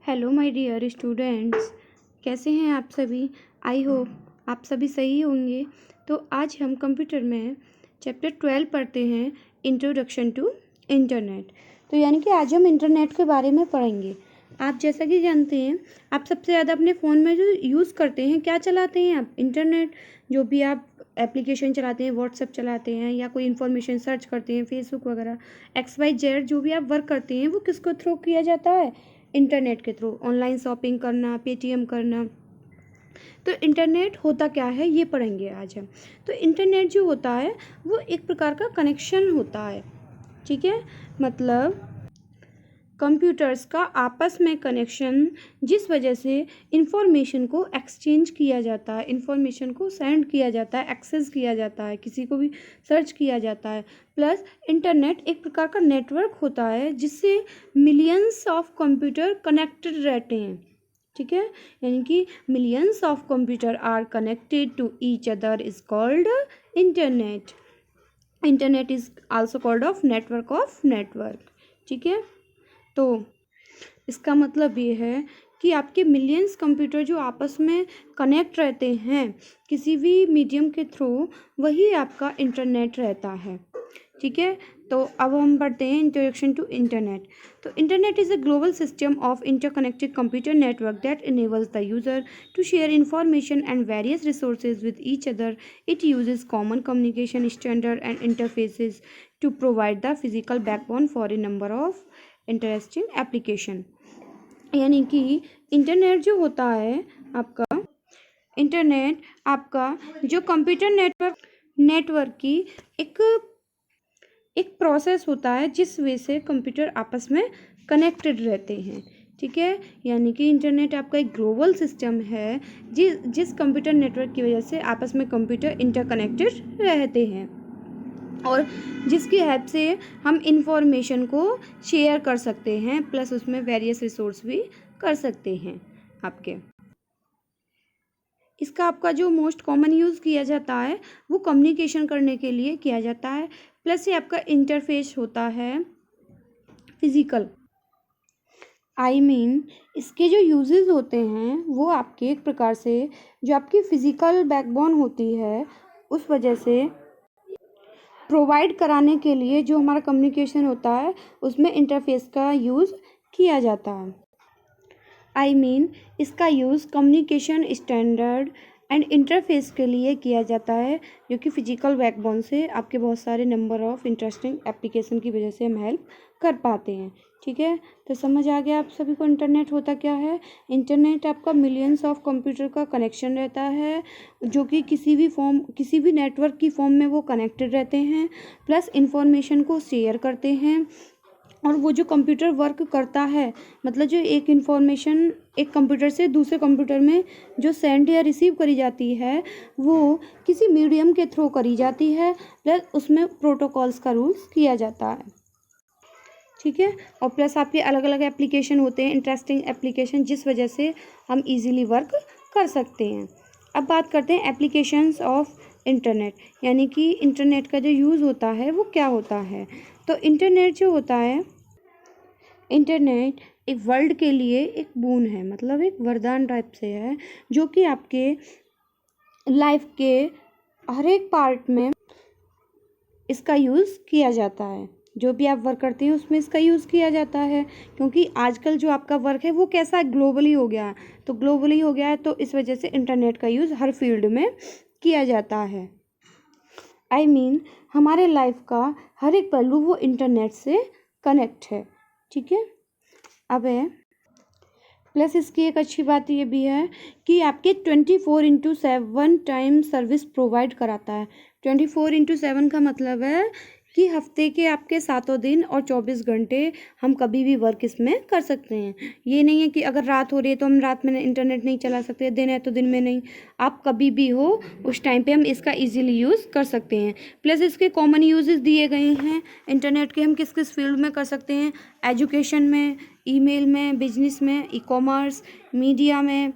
Hello my dear students, कैसे हैं आप सभी। आई होप आप सभी सही होंगे। तो आज हम कंप्यूटर में चैप्टर 12 पढ़ते हैं, इंट्रोडक्शन टू इंटरनेट। तो यानी कि आज हम इंटरनेट के बारे में पढ़ेंगे। आप जैसा कि जानते हैं, आप सबसे ज़्यादा अपने फ़ोन में जो यूज़ करते हैं, क्या चलाते हैं आप? इंटरनेट। जो भी आप एप्लीकेशन चलाते हैं, व्हाट्सएप चलाते हैं या कोई इन्फॉर्मेशन सर्च करते हैं, फेसबुक वगैरह, XYZ जो भी आप वर्क करते हैं वो किसको थ्रू किया जाता है? इंटरनेट के थ्रू। ऑनलाइन शॉपिंग करना, पेटीएम करना। तो इंटरनेट होता क्या है ये पढ़ेंगे आज हम। तो इंटरनेट जो होता है वो एक प्रकार का कनेक्शन होता है, ठीक है। मतलब कंप्यूटर्स का आपस में कनेक्शन, जिस वजह से इंफॉर्मेशन को एक्सचेंज किया जाता है, इंफॉर्मेशन को सेंड किया जाता है, एक्सेस किया जाता है, किसी को भी सर्च किया जाता है। प्लस इंटरनेट एक प्रकार का नेटवर्क होता है जिससे मिलियंस ऑफ कंप्यूटर कनेक्टेड रहते हैं, ठीक है। यानी कि millions of computer are connected to each other is called internet. Internet is also called of network, ठीक है। तो इसका मतलब ये है कि आपके मिलियंस कंप्यूटर जो आपस में कनेक्ट रहते हैं किसी भी मीडियम के थ्रू, वही आपका इंटरनेट रहता है, ठीक है। तो अब हम पढ़ते हैं इंट्रोडक्शन टू इंटरनेट। तो internet is a global system of interconnected computer network that enables the user to share information and various resources with each other. It uses common communication standard and interfaces to provide the physical backbone for a number of interesting application. यानी कि internet जो होता है आपका, internet आपका जो computer network की एक प्रोसेस होता है जिस वे से कंप्यूटर आपस में कनेक्टेड रहते हैं, ठीक है। यानी कि इंटरनेट आपका एक ग्लोबल सिस्टम है जिस कंप्यूटर नेटवर्क की वजह से आपस में कंप्यूटर इंटरकनेक्टेड रहते हैं और जिसकी हेल्प से हम इंफॉर्मेशन को शेयर कर सकते हैं, प्लस उसमें वेरियस रिसोर्स भी कर सकते हैं आपके। इसका आपका जो मोस्ट कॉमन यूज़ किया जाता है वो कम्युनिकेशन करने के लिए किया जाता है। प्लस ये आपका इंटरफेस होता है फिज़िकल। इसके जो यूजेस होते हैं वो आपके एक प्रकार से जो आपकी फ़िज़िकल बैकबोन होती है उस वजह से प्रोवाइड कराने के लिए जो हमारा कम्युनिकेशन होता है उसमें इंटरफेस का यूज़ किया जाता है। इसका use communication standard and interface के लिए किया जाता है, जो कि फिजिकल बैकबोन से आपके बहुत सारे नंबर ऑफ इंटरेस्टिंग एप्लीकेशन की वजह से हम हेल्प कर पाते हैं, ठीक है। तो समझ आ गया आप सभी को इंटरनेट होता क्या है। इंटरनेट आपका मिलियंस ऑफ कंप्यूटर का कनेक्शन रहता है जो कि किसी भी नेटवर्क की फॉर्म में वो कनेक्टेड रहते हैं, प्लस इंफॉर्मेशन को शेयर करते हैं। और वो जो कंप्यूटर वर्क करता है, मतलब जो एक इंफॉर्मेशन एक कंप्यूटर से दूसरे कंप्यूटर में जो सेंड या रिसीव करी जाती है वो किसी मीडियम के थ्रू करी जाती है, प्लस उसमें प्रोटोकॉल्स का रूल्स किया जाता है, ठीक है। और प्लस आपके अलग अलग एप्लीकेशन होते हैं, इंटरेस्टिंग एप्लीकेशन, जिस वजह से हम इजीली वर्क कर सकते हैं। अब बात करते हैं एप्लीकेशंस ऑफ इंटरनेट, यानी कि इंटरनेट का जो यूज़ होता है वो क्या होता है। तो इंटरनेट जो होता है, इंटरनेट एक वर्ल्ड के लिए एक बून है, मतलब एक वरदान टाइप से है जो कि आपके लाइफ के हर एक पार्ट में इसका यूज़ किया जाता है। जो भी आप वर्क करते हैं उसमें इसका यूज़ किया जाता है, क्योंकि आजकल जो आपका वर्क है वो कैसा ग्लोबली हो गया है। तो ग्लोबली हो गया है तो इस वजह से इंटरनेट का यूज़ हर फील्ड में किया जाता है। हमारे लाइफ का हर एक पहलू वो इंटरनेट से कनेक्ट है, ठीक है। अब है प्लस इसकी एक अच्छी बात ये भी है कि आपके 24/7 टाइम सर्विस प्रोवाइड कराता है। 24/7 का मतलब है कि हफ्ते के आपके 7 दिन और 24 घंटे हम कभी भी वर्क इसमें कर सकते हैं। ये नहीं है कि अगर रात हो रही है तो हम रात में इंटरनेट नहीं चला सकते, दिन है तो दिन में नहीं, आप कभी भी हो उस टाइम पे हम इसका इजीली यूज़ कर सकते हैं। प्लस इसके कॉमन यूजेस दिए गए हैं इंटरनेट के, हम किस किस फील्ड में कर सकते हैं। एजुकेशन में, ईमेल में, बिजनेस में, ई कॉमर्स, मीडिया में,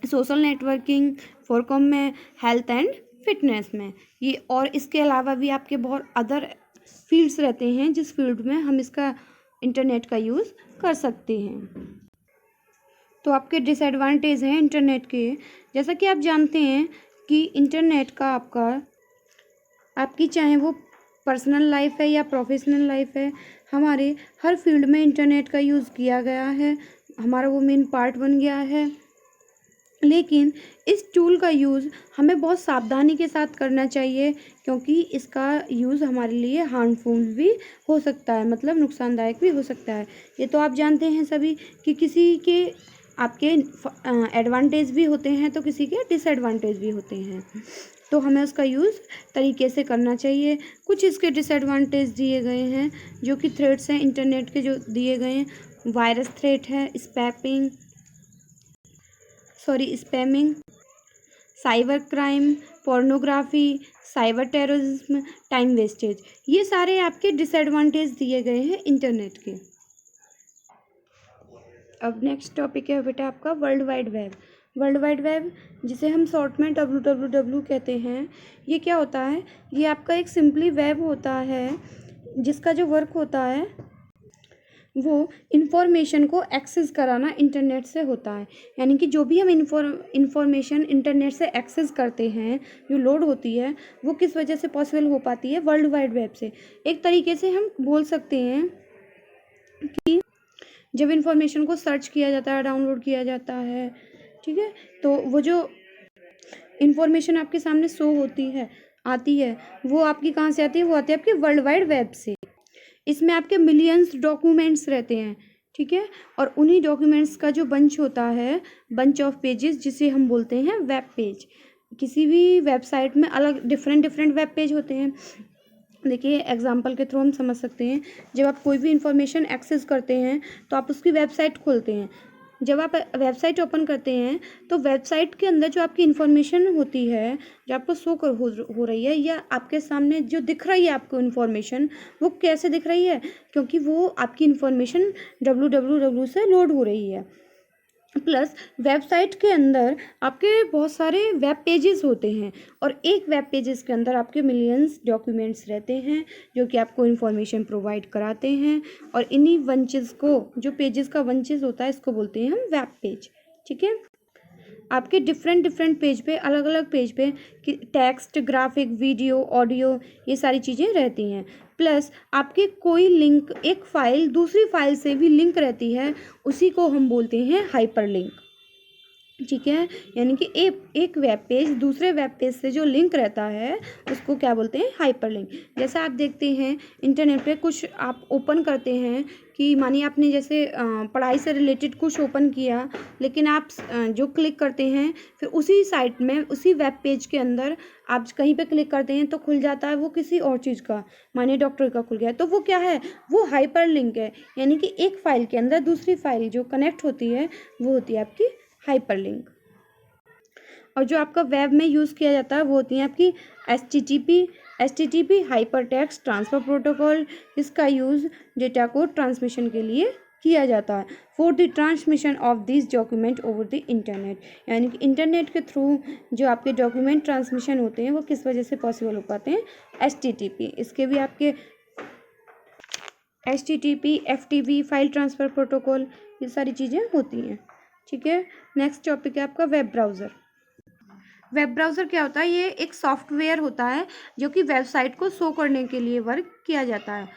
सोशल नेटवर्किंग, फोरकॉम में, हेल्थ एंड फिटनेस में, ये और इसके अलावा भी आपके बहुत अदर फील्ड्स रहते हैं जिस फील्ड में हम इसका इंटरनेट का यूज़ कर सकते हैं। तो आपके डिसएडवांटेज हैं इंटरनेट के। जैसा कि आप जानते हैं कि इंटरनेट का आपकी चाहे वो पर्सनल लाइफ है या प्रोफेशनल लाइफ है, हमारे हर फील्ड में इंटरनेट का यूज़ किया गया है, हमारा वो मेन पार्ट बन गया है। लेकिन इस टूल का यूज़ हमें बहुत सावधानी के साथ करना चाहिए, क्योंकि इसका यूज़ हमारे लिए हार्मफुल भी हो सकता है, मतलब नुकसानदायक भी हो सकता है। ये तो आप जानते हैं सभी कि किसी के आपके एडवांटेज भी होते हैं तो किसी के डिसएडवांटेज भी होते हैं, तो हमें उसका यूज़ तरीके से करना चाहिए। कुछ इसके डिसएडवांटेज दिए गए हैं, जो कि थ्रेट्स हैं इंटरनेट के जो दिए गए हैं। वायरस थ्रेट है, spamming, cyber crime, pornography, cyber terrorism, time wastage, ये सारे आपके डिसएडवांटेज दिए गए हैं इंटरनेट के। अब नेक्स्ट टॉपिक है बेटा आपका world wide web. World wide web, जिसे हम शॉर्ट में WWW कहते हैं, ये क्या होता है? ये आपका एक सिंपली वेब होता है, जिसका जो वर्क होता है वो इंफॉर्मेशन को एक्सेस कराना इंटरनेट से होता है। यानी कि जो भी हम इंफॉर्मेशन इंटरनेट से एक्सेस करते हैं, जो लोड होती है, वो किस वजह से पॉसिबल हो पाती है? वर्ल्ड वाइड वेब से। एक तरीके से हम बोल सकते हैं कि जब इंफॉर्मेशन को सर्च किया जाता है, डाउनलोड किया जाता है, ठीक है, तो वो जो इंफॉर्मेशन आपके सामने शो आती है, वो आपकी कहाँ से आती है? वो आती है आपके वर्ल्ड वाइड वेब से। इसमें आपके मिलियंस डॉक्यूमेंट्स रहते हैं, ठीक है, और उन्हीं डॉक्यूमेंट्स का जो बंच होता है, बंच ऑफ पेजेस, जिसे हम बोलते हैं वेब पेज। किसी भी वेबसाइट में अलग डिफरेंट वेब पेज होते हैं। देखिए, एग्जांपल के थ्रू हम समझ सकते हैं। जब आप कोई भी इंफॉर्मेशन एक्सेस करते हैं तो आप उसकी वेबसाइट खोलते हैं। जब आप वेबसाइट ओपन करते हैं तो वेबसाइट के अंदर जो आपकी इंफॉर्मेशन होती है, जो आपको शो हो रही है, या आपके सामने जो दिख रही है आपको इंफॉर्मेशन, वो कैसे दिख रही है? क्योंकि वो आपकी इंफॉर्मेशन www से लोड हो रही है। प्लस वेबसाइट के अंदर आपके बहुत सारे वेब पेजेस होते हैं, और एक वेब पेजेस के अंदर आपके मिलियंस डॉक्यूमेंट्स रहते हैं, जो कि आपको इन्फॉर्मेशन प्रोवाइड कराते हैं। और इन्हीं वंचेस को, जो पेजेस का वंचेस होता है, इसको बोलते हैं हम वेब पेज, ठीक है। आपके डिफरेंट पेज पे, अलग अलग पेज पे टेक्स्ट, ग्राफिक, वीडियो, ऑडियो, ये सारी चीज़ें रहती हैं। प्लस आपके कोई लिंक, एक फाइल दूसरी फाइल से भी लिंक रहती है, उसी को हम बोलते हैं हाइपर लिंक, ठीक है। यानी कि एक वेब पेज दूसरे वेब पेज से जो लिंक रहता है, उसको क्या बोलते हैं? Hyper link. जैसा आप देखते हैं इंटरनेट पे, कुछ आप ओपन करते हैं कि मानिए आपने जैसे पढ़ाई से रिलेटेड कुछ ओपन किया, लेकिन आप जो क्लिक करते हैं, फिर उसी साइट में, उसी वेब पेज के अंदर आप कहीं पे क्लिक करते हैं तो खुल जाता है वो किसी और चीज़ का, मानिए डॉक्टर का खुल गया, तो वो क्या है? वो हाइपर लिंक है। यानी कि एक फाइल के अंदर दूसरी फाइल जो कनेक्ट होती है, वो होती है आपकी हाइपरलिंक। और जो आपका वेब में यूज़ किया जाता है, वो होती है आपकी H T T P hyper text transfer protocol. इसका यूज़ डेटा को ट्रांसमिशन के लिए किया जाता है, for the transmission of this document over the internet. यानी कि इंटरनेट के थ्रू जो आपके डॉक्यूमेंट ट्रांसमिशन होते हैं, वो किस वजह से पॉसिबल हो पाते हैं? HTTP। इसके भी आपके HTTP, FTP, file transfer protocol, ये सारी चीज़ें होती हैं, ठीक है। नेक्स्ट टॉपिक है आपका वेब ब्राउज़र। वेब ब्राउज़र क्या होता है? ये एक सॉफ्टवेयर होता है जो कि वेबसाइट को शो करने के लिए वर्क किया जाता है।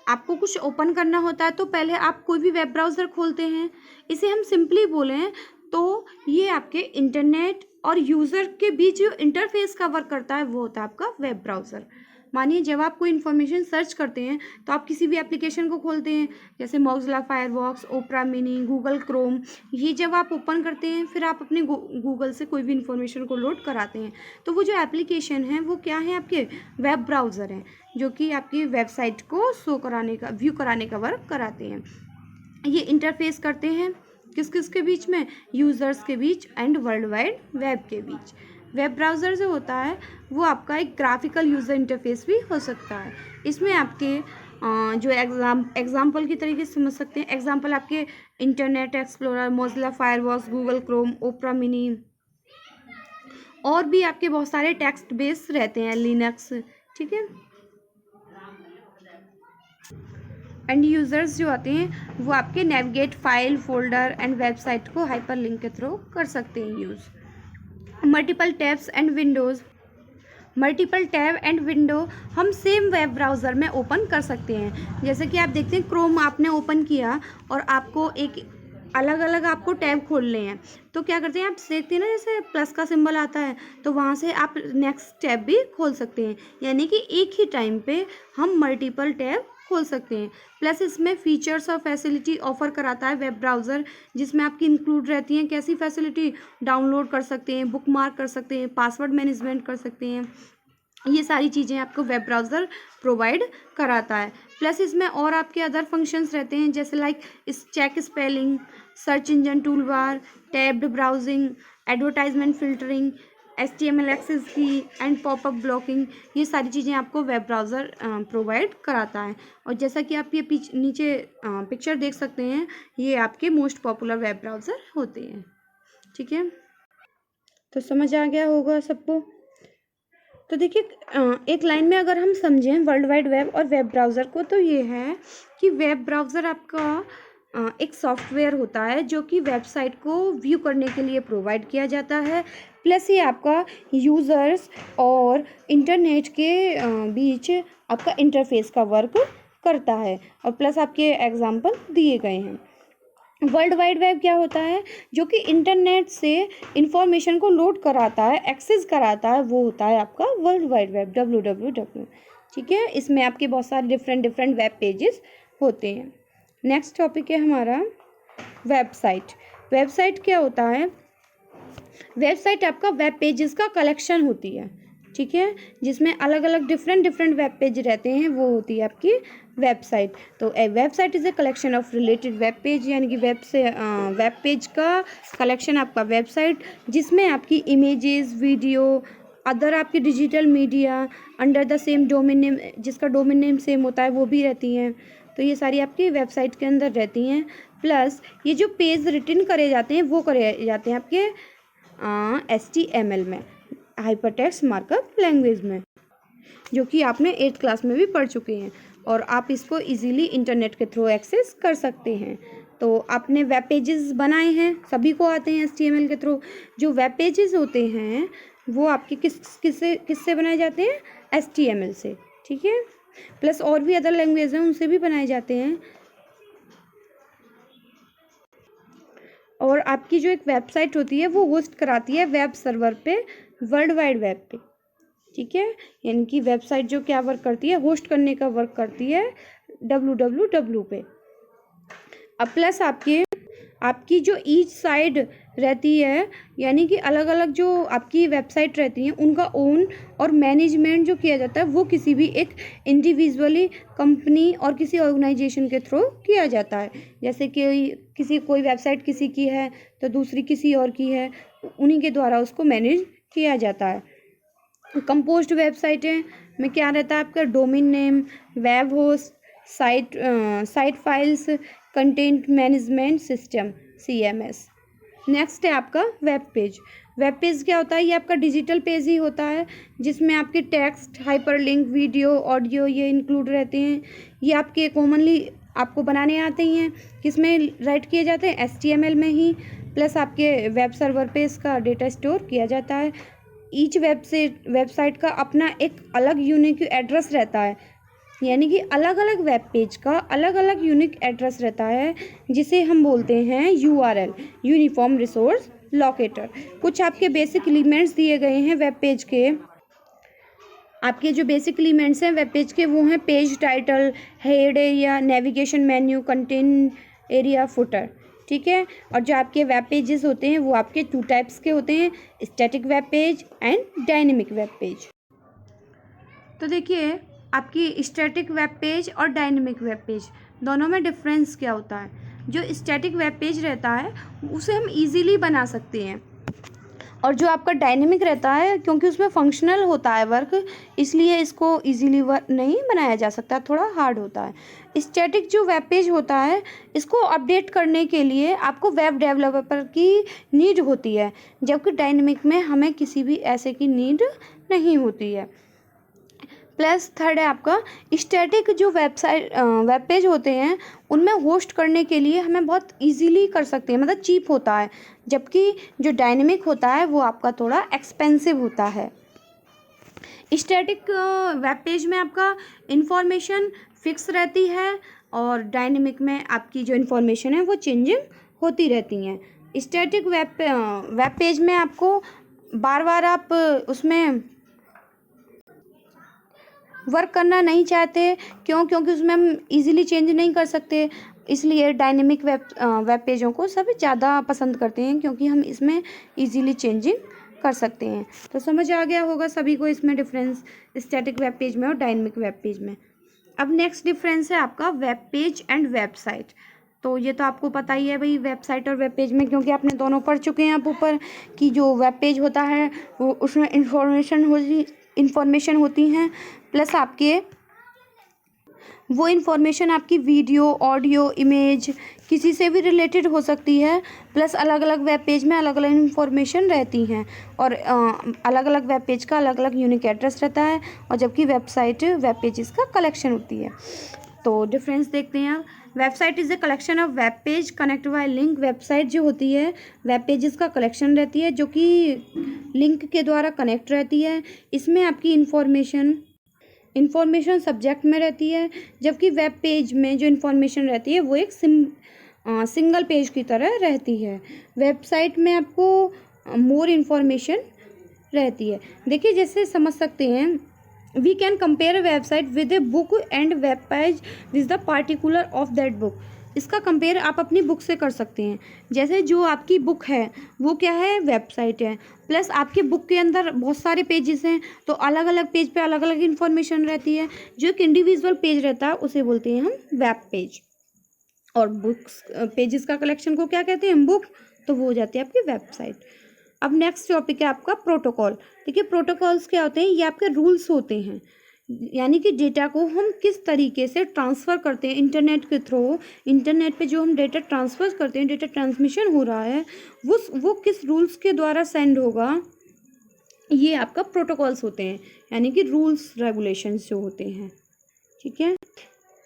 आपको कुछ ओपन करना होता है तो पहले आप कोई भी वेब ब्राउज़र खोलते हैं। इसे हम सिंपली बोलें तो ये आपके इंटरनेट और यूज़र के बीच जो इंटरफेस का वर्क करता है, वो होता है आपका वेब ब्राउज़र। मानिए जब आप कोई इन्फॉर्मेशन सर्च करते हैं तो आप किसी भी एप्लीकेशन को खोलते हैं, जैसे मोज़िला फायरफॉक्स, ओपरा मिनी, गूगल क्रोम। ये जब आप ओपन करते हैं, फिर आप अपने गूगल से कोई भी इन्फॉर्मेशन को लोड कराते हैं, तो वो जो एप्लीकेशन है वो क्या है? आपके वेब ब्राउज़र हैं, जो कि आपकी वेबसाइट को शो कराने का, व्यू कराने का वर्क कराते हैं। ये इंटरफेस करते हैं किस किस के बीच में? यूज़र्स के बीच एंड वर्ल्ड वाइड वेब के बीच। वेब ब्राउज़र जो होता है वो आपका एक ग्राफिकल यूज़र इंटरफेस भी हो सकता है। इसमें आपके जो एग्जाम्पल की तरीके से समझ सकते हैं, एग्जाम्पल आपके Internet Explorer, Mozilla Firefox, Google Chrome, Opera Mini, और भी आपके बहुत सारे टेक्स्ट बेस रहते हैं, लिनक्स, ठीक है। एंड यूज़र्स जो आते हैं वो आपके navigate file, folder and website को हाइपर लिंक के थ्रू कर सकते हैं use. Multiple tabs and Windows, multiple tab and window हम सेम वेब ब्राउज़र में ओपन कर सकते हैं। जैसे कि आप देखते हैं क्रोम आपने ओपन किया और आपको एक अलग अलग आपको टैब खोलने हैं, तो क्या करते हैं आप देखते हैं ना, जैसे प्लस का सिंबल आता है तो वहाँ से आप नेक्स्ट टैब भी खोल सकते हैं, यानी कि एक ही टाइम पे हम मल्टीपल टैब खोल सकते हैं। प्लस इसमें फीचर्स और फैसिलिटी ऑफर कराता है वेब ब्राउज़र, जिसमें आपकी इंक्लूड रहती हैं कैसी फैसिलिटी, डाउनलोड कर सकते हैं, बुक मार्क कर सकते हैं, पासवर्ड मैनेजमेंट कर सकते हैं, ये सारी चीज़ें आपको वेब ब्राउज़र प्रोवाइड कराता है। प्लस इसमें और आपके अदर फंक्शंस रहते हैं, जैसे like check spelling, search engine tool bar, tabbed browsing, advertisement filtering, HTML access की एंड पॉपअप ब्लॉकिंग, ये सारी चीज़ें आपको वेब ब्राउज़र प्रोवाइड कराता है। और जैसा कि आप ये नीचे पिक्चर देख सकते हैं, ये आपके मोस्ट पॉपुलर वेब ब्राउज़र होते हैं। ठीक है, तो समझ आ गया होगा सबको। तो देखिए, एक लाइन में अगर हम समझें वर्ल्ड वाइड वेब और वेब ब्राउज़र को, तो ये है कि वेब ब्राउज़र आपका एक सॉफ्टवेयर होता है जो कि वेबसाइट को व्यू करने के लिए प्रोवाइड किया जाता है। प्लस ये आपका यूज़र्स और इंटरनेट के बीच आपका इंटरफेस का वर्क करता है, और प्लस आपके एग्जाम्पल दिए गए हैं। वर्ल्ड वाइड वेब क्या होता है, जो कि इंटरनेट से इंफॉर्मेशन को लोड कराता है, एक्सेस कराता है, वो होता है आपका वर्ल्ड वाइड वेब, www। ठीक है, इसमें आपके बहुत सारे डिफरेंट वेब पेजेस होते हैं। नेक्स्ट टॉपिक है हमारा वेबसाइट। वेबसाइट क्या होता है, वेबसाइट आपका वेब पेजेस का कलेक्शन होती है। ठीक है, जिसमें अलग अलग डिफरेंट वेब पेज रहते हैं, वो होती है आपकी वेबसाइट। तो a website is a collection of related web page, यानी कि वेब पेज का कलेक्शन आपका वेबसाइट, जिसमें आपकी इमेजेस, वीडियो, अदर आपकी digital media under the same domain name, जिसका डोमेन नेम सेम होता है, वो भी रहती हैं। तो ये सारी आपकी वेबसाइट के अंदर रहती हैं। प्लस ये जो पेज रिटन करे जाते हैं वो करे जाते हैं आपके HTML में, हाइपरटेक्स्ट मार्कअप लैंग्वेज में, जो कि आपने 8th क्लास में भी पढ़ चुके हैं, और आप इसको इजीली इंटरनेट के थ्रू एक्सेस कर सकते हैं। तो आपने वेब पेजेस बनाए हैं, सभी को आते हैं HTML के थ्रू। जो वेब पेजेस होते हैं वो आपके किससे बनाए जाते हैं, HTML से। ठीक है, प्लस और भी अदर लैंग्वेज हैं उनसे भी बनाए जाते हैं। और आपकी जो एक वेबसाइट होती है वो होस्ट कराती है वेब सर्वर पे, वर्ल्ड वाइड वेब पे। ठीक है, यानी कि वेबसाइट जो क्या वर्क करती है, होस्ट करने का वर्क करती है www पे। अब प्लस आपकी जो ईच साइड रहती है, यानी कि अलग अलग जो आपकी वेबसाइट रहती हैं उनका ओन और मैनेजमेंट जो किया जाता है वो किसी भी एक इंडिविजुअली कंपनी और किसी ऑर्गेनाइजेशन के थ्रू किया जाता है। जैसे कि कोई वेबसाइट किसी की है तो दूसरी किसी और की है, उन्हीं के द्वारा उसको मैनेज किया जाता है। कंपोज्ड वेबसाइटें में क्या रहता है आपका, domain name, web host, site files, content management system, CMS। Next है आपका वेब पेज। वेब पेज क्या होता है, ये आपका डिजिटल पेज ही होता है, जिसमें आपके टेक्स्ट, हाइपरलिंक, वीडियो, ऑडियो ये इंक्लूड रहते हैं। ये आपके कॉमनली आपको बनाने आते ही हैं, किसमें राइट किए जाते हैं, HTML में ही। प्लस आपके वेब सर्वर पे इसका डेटा स्टोर किया जाता है। ईच वेबसाइट का अपना एक अलग यूनिक एड्रेस रहता है, यानी कि अलग अलग वेब पेज का अलग अलग यूनिक एड्रेस रहता है, जिसे हम बोलते हैं URL, यूनिफॉर्म रिसोर्स लोकेटर। कुछ आपके बेसिक एलिमेंट्स दिए गए हैं वेब पेज के। आपके जो बेसिक एलिमेंट्स हैं वेब पेज के वो हैं page title, head area, navigation menu, content area, footer. ठीक है, और जो आपके वेब पेजेस होते हैं वो आपके 2 टाइप्स के होते हैं, static web page and dynamic web page. तो देखिए, आपकी स्टैटिक वेब पेज और डायनेमिक वेब पेज दोनों में डिफरेंस क्या होता है। जो स्टैटिक वेब पेज रहता है उसे हम इजीली बना सकते हैं, और जो आपका डायनेमिक रहता है, क्योंकि उसमें फंक्शनल होता है वर्क, इसलिए इसको इजीली वर्क नहीं बनाया जा सकता, थोड़ा हार्ड होता है। स्टैटिक जो वेब पेज होता है, इसको अपडेट करने के लिए आपको वेब डेवलपर की नीड होती है, जबकि डायनेमिक में हमें किसी भी ऐसे की नीड नहीं होती है। प्लस थर्ड है आपका स्टैटिक जो वेब पेज होते हैं उनमें होस्ट करने के लिए हमें बहुत इजीली कर सकते हैं, मतलब चीप होता है, जबकि जो डायनेमिक होता है वो आपका थोड़ा एक्सपेंसिव होता है। स्टैटिक वेब पेज में आपका इंफॉर्मेशन फिक्स रहती है और डायनेमिक में आपकी जो इन्फॉर्मेशन है वो चेंजिंग होती रहती हैं। स्टैटिक वेब पेज में आपको बार बार आप उसमें वर्क करना नहीं चाहते, क्योंकि उसमें हम इजीली चेंज नहीं कर सकते, इसलिए डायनेमिक वेब पेजों को सब ज़्यादा पसंद करते हैं, क्योंकि हम इसमें इजीली चेंजिंग कर सकते हैं। तो समझ आ गया होगा सभी को इसमें डिफरेंस स्टैटिक वेब पेज में और डायनेमिक वेब पेज में। अब नेक्स्ट डिफरेंस है आपका वेब पेज एंड वेबसाइट। तो ये तो आपको पता ही है भाई, वेबसाइट और वेब पेज में, क्योंकि आपने दोनों पढ़ चुके हैं आप ऊपर कि जो वेब पेज होता है वो उसमें इंफॉर्मेशन होती हैं, प्लस आपके वो इन्फॉर्मेशन आपकी वीडियो, ऑडियो, इमेज किसी से भी रिलेटेड हो सकती है, प्लस अलग अलग वेब पेज में अलग अलग इन्फॉर्मेशन रहती हैं, और अलग अलग वेब पेज का अलग अलग यूनिक एड्रेस रहता है, और जबकि वेबसाइट वेब पेजेस का कलेक्शन होती है। तो डिफरेंस देखते हैं। Website is a collection of web page connect bye link. Website जो होती है वेब पेजेस का कलेक्शन रहती है जो कि लिंक के द्वारा कनेक्ट रहती है। इसमें आपकी इन्फॉर्मेशन सब्जेक्ट में रहती है, जबकि वेब पेज में जो इन्फॉर्मेशन रहती है वो एक सिंगल पेज की तरह रहती है। वेबसाइट में आपको मोर इन्फॉर्मेशन रहती है। देखिए जैसे समझ सकते हैं, we can compare a website with a book and web page with the particular of that book. इसका कंपेयर आप अपनी बुक से कर सकते हैं। जैसे जो आपकी बुक है वो क्या है, वेबसाइट है, प्लस आपके बुक के अंदर बहुत सारे पेजेस हैं, तो अलग अलग पेज पे अलग अलग इन्फॉर्मेशन रहती है। जो एक इंडिविजुअल पेज रहता है उसे बोलते हैं हम वेब पेज, और बुक्स पेजेस का कलेक्शन को क्या कहते हैं, बुक, तो वो हो जाती है आपकी वेबसाइट। अब नेक्स्ट टॉपिक है आपका प्रोटोकॉल। देखिए प्रोटोकॉल्स क्या होते हैं, ये आपके रूल्स होते हैं, यानी कि डेटा को हम किस तरीके से ट्रांसफ़र करते हैं इंटरनेट के थ्रू। इंटरनेट पे जो हम डेटा ट्रांसफ़र करते हैं, डेटा ट्रांसमिशन हो रहा है, वो किस रूल्स के द्वारा सेंड होगा, ये आपका प्रोटोकॉल्स होते हैं, यानी कि रूल्स रेगुलेशंस जो होते हैं। ठीक है,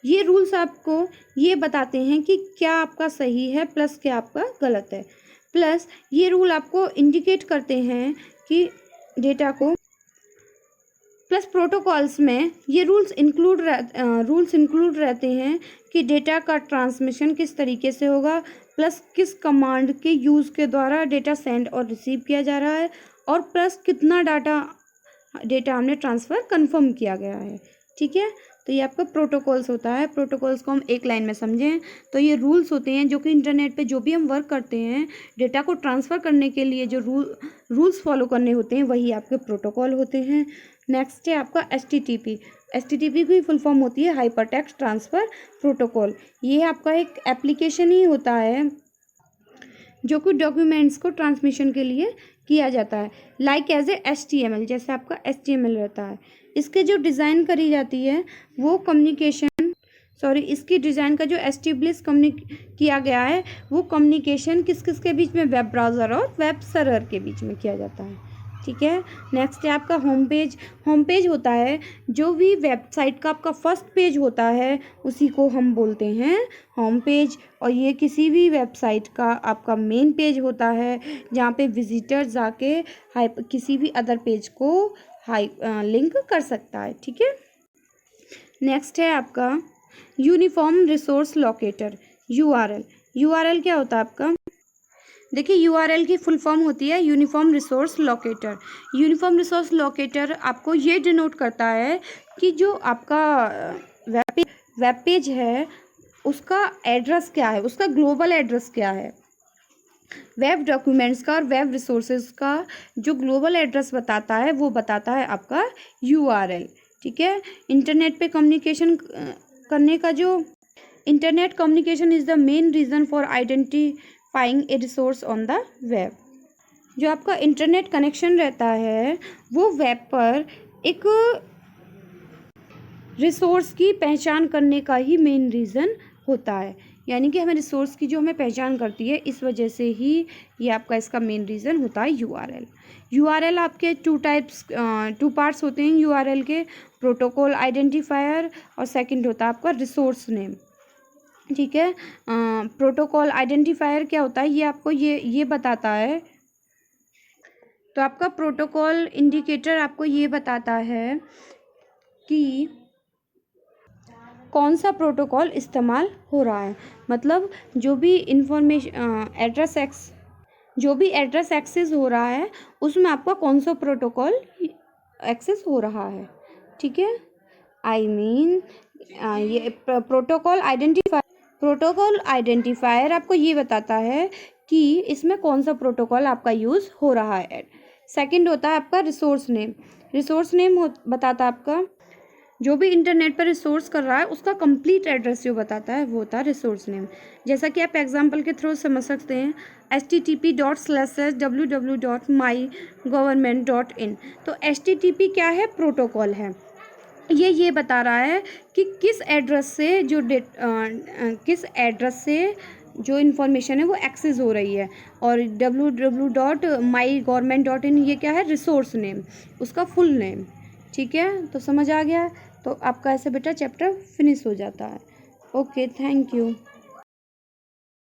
ये रूल्स आपको ये बताते हैं कि क्या आपका सही है प्लस क्या आपका गलत है, प्लस ये रूल आपको इंडिकेट करते हैं कि डेटा को, प्लस प्रोटोकॉल्स में ये रूल्स इंक्लूड रहते हैं कि डेटा का ट्रांसमिशन किस तरीके से होगा, प्लस किस कमांड के यूज़ के द्वारा डेटा सेंड और रिसीव किया जा रहा है, और प्लस कितना डेटा हमने ट्रांसफ़र कंफर्म किया गया है। ठीक है, तो ये आपका प्रोटोकॉल्स होता है। प्रोटोकॉल्स को हम एक लाइन में समझें तो ये रूल्स होते हैं जो कि इंटरनेट पे जो भी हम वर्क करते हैं, डेटा को ट्रांसफ़र करने के लिए जो रूल्स फॉलो करने होते हैं वही आपके प्रोटोकॉल होते हैं। नेक्स्ट है आपका HTTP। HTTP की फुल फॉर्म होती है हाइपर टेक्स्ट ट्रांसफ़र प्रोटोकॉल। ये आपका एक एप्लीकेशन ही होता है जो कि डॉक्यूमेंट्स को ट्रांसमिशन के लिए किया जाता है, लाइक एज ए HTML, जैसे आपका HTML रहता है। इसके जो डिज़ाइन करी जाती है वो इसकी डिज़ाइन का जो एस्टेब्लिश किया गया है वो कम्युनिकेशन किस किस के बीच में, वेब ब्राउज़र और वेब सर्वर के बीच में किया जाता है। ठीक है, नेक्स्ट है आपका होम पेज होता है जो भी वेबसाइट का आपका फर्स्ट पेज होता है उसी को हम बोलते हैं होम पेज, और ये किसी भी वेबसाइट का आपका मेन पेज होता है जहाँ पे विजिटर जाके किसी भी अदर पेज को लिंक कर सकता है। ठीक है, नेक्स्ट है आपका यूनिफॉर्म रिसोर्स लोकेटर, URL क्या होता है आपका, देखिए URL की फुल फॉर्म होती है uniform resource locator. Uniform resource locator आपको ये डिनोट करता है कि जो आपका वेब पेज है उसका एड्रेस क्या है, उसका ग्लोबल एड्रेस क्या है। वेब डॉक्यूमेंट्स का और वेब रिसोर्सेज का जो ग्लोबल एड्रेस बताता है वो बताता है आपका URL। ठीक है, इंटरनेट पे कम्युनिकेशन करने का जो internet communication is the main reason for identifying A resource on the web. जो आपका इंटरनेट कनेक्शन रहता है वो वेब पर एक रिसोर्स की पहचान करने का ही मेन रीज़न होता है, यानी कि हमें रिसोर्स की जो हमें पहचान करती है, इस वजह से ही ये आपका इसका मेन रीज़न होता है यूआरएल। यूआरएल आपके टू पार्ट्स होते हैं यूआरएल के, प्रोटोकॉल आइडेंटिफायर और सेकंड होता है आपका रिसोर्स नेम। ठीक है, प्रोटोकॉल आइडेंटिफायर क्या होता है, ये आपको ये बताता है। तो आपका प्रोटोकॉल इंडिकेटर आपको ये बताता है कि कौन सा प्रोटोकॉल इस्तेमाल हो रहा है, मतलब जो भी एड्रेस एक्सेस हो रहा है उसमें आपका कौन सा प्रोटोकॉल एक्सेस हो रहा है। ठीक है, ये प्रोटोकॉल आइडेंटिफायर आपको ये बताता है कि इसमें कौन सा प्रोटोकॉल आपका यूज़ हो रहा है। सेकंड होता है आपका रिसोर्स नेम बताता है आपका जो भी इंटरनेट पर रिसोर्स कर रहा है उसका कंप्लीट एड्रेस जो बताता है वो होता है रिसोर्स नेम। जैसा कि आप एग्जांपल के थ्रू समझ सकते हैं, http://www.mygovernment.in। तो http क्या है, प्रोटोकॉल है। ये बता रहा है कि किस एड्रेस से जो इन्फॉर्मेशन है वो एक्सेस हो रही है, और www.mygovernment.in ये क्या है, रिसोर्स नेम, उसका फुल नेम। ठीक है, तो समझ आ गया। तो आपका ऐसे बेटा चैप्टर फिनिश हो जाता है। Okay, thank you.